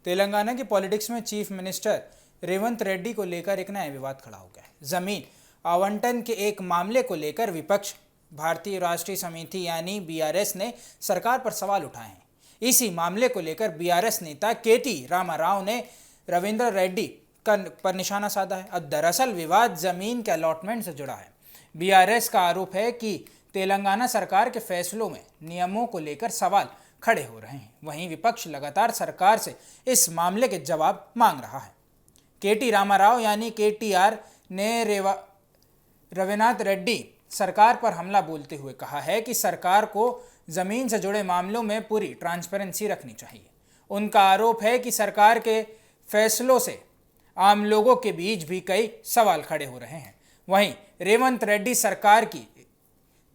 तेलंगाना की पॉलिटिक्स में chief minister Revanth Reddy को लेकर एक नया विवाद खड़ा हो गया है। जमीन आवंटन के एक मामले को लेकर विपक्ष भारतीय राष्ट्रीय समिति यानी बीआरएस ने सरकार पर सवाल उठाए हैं। इसी मामले को लेकर बीआरएस नेता केटी रामाराव ने रविंद्र रेड्डी पर निशाना साधा है। अब दरअसल विवाद जमीन के अलॉटमेंट से जुड़ा है। बीआरएस का आरोप है कि तेलंगाना सरकार के फैसलों में नियमों को लेकर सवाल खड़े हो रहे हैं। वहीं विपक्ष लगातार सरकार से इस मामले के जवाब मांग रहा है। केटी रामाराव यानी केटीआर ने रविनाथ रेड्डी सरकार पर हमला बोलते हुए कहा है कि सरकार को जमीन से जुड़े मामलों में पूरी ट्रांसपेरेंसी रखनी चाहिए। उनका आरोप है कि सरकार के फैसलों से आम लोगों के बीच भी कई सवाल खड़े हो रहे हैं। वहीं रेवंत रेड्डी सरकार की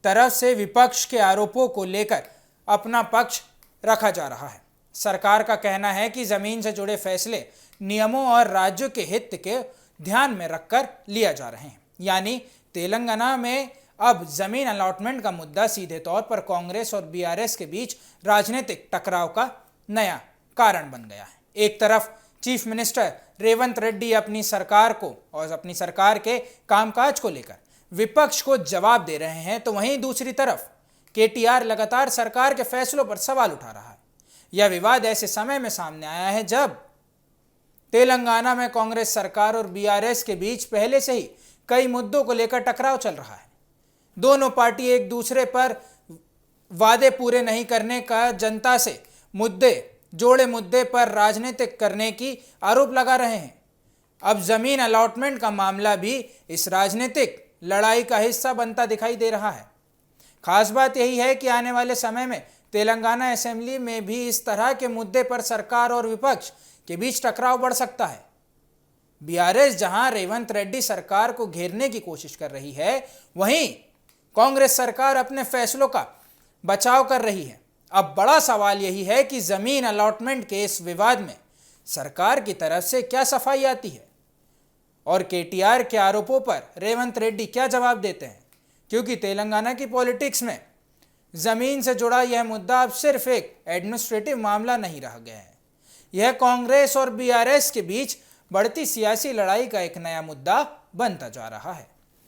तरफ से विपक्ष के आरोपों को लेकर अपना पक्ष रखा जा रहा है। सरकार का कहना है कि जमीन से जुड़े फैसले नियमों और राज्यों के हित के ध्यान में रखकर लिया जा रहे हैं। यानी तेलंगाना में अब जमीन अलॉटमेंट का मुद्दा सीधे तौर पर कांग्रेस और बीआरएस के बीच राजनीतिक टकराव का नया कारण बन गया है। एक तरफ चीफ मिनिस्टर रेवंत रेड्डी अपनी सरकार को और अपनी सरकार के कामकाज को लेकर विपक्ष को जवाब दे रहे हैं, तो वहीं दूसरी तरफ केटीआर लगातार सरकार के फैसलों पर सवाल उठा रहा है। यह विवाद ऐसे समय में सामने आया है जब तेलंगाना में कांग्रेस सरकार और बीआरएस के बीच पहले से ही कई मुद्दों को लेकर टकराव चल रहा है। दोनों पार्टी एक दूसरे पर वादे पूरे नहीं करने का जनता से जोड़े मुद्दे पर राजनीतिक करने की आरोप लगा रहे हैं। अब जमीन अलॉटमेंट का मामला भी इस राजनीतिक लड़ाई का हिस्सा बनता दिखाई दे रहा है। खास बात यही है कि आने वाले समय में तेलंगाना असेंबली में भी इस तरह के मुद्दे पर सरकार और विपक्ष के बीच टकराव बढ़ सकता है। बीआरएस जहां रेवंत रेड्डी सरकार को घेरने की कोशिश कर रही है, वहीं कांग्रेस सरकार अपने फैसलों का बचाव कर रही है। अब बड़ा सवाल यही है कि जमीन अलॉटमेंट के इस विवाद में सरकार की तरफ से क्या सफाई आती है और केटीआर के आरोपों पर रेवंत रेड्डी क्या जवाब देते हैं, क्योंकि तेलंगाना की पॉलिटिक्स में जमीन से जुड़ा यह मुद्दा अब सिर्फ एक एडमिनिस्ट्रेटिव मामला नहीं रह गया है। यह कांग्रेस और बीआरएस के बीच बढ़ती सियासी लड़ाई का एक नया मुद्दा बनता जा रहा है।